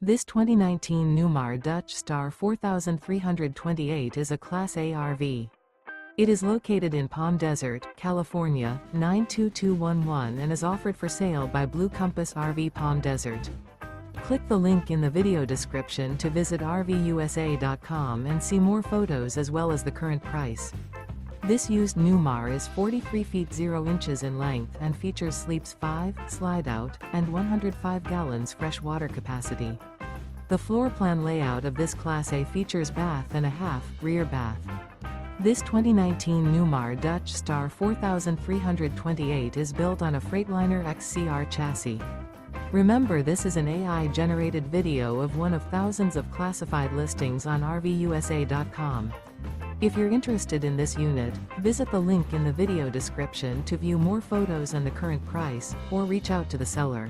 This 2019 Newmar Dutch Star 4328 is a Class A RV. It is located in Palm Desert, California, 92211 and is offered for sale by Blue Compass RV Palm Desert. Click the link in the video description to visit RVUSA.com and see more photos as well as the current price. This used Newmar is 43 feet 0 inches in length and features sleeps 5, slide-out, and 105 gallons fresh water capacity. The floor plan layout of this Class A features bath and a half, rear bath. This 2019 Newmar Dutch Star 4328 is built on a Freightliner XCR chassis. Remember, this is an AI-generated video of one of thousands of classified listings on RVUSA.com. If you're interested in this unit, visit the link in the video description to view more photos and the current price, or reach out to the seller.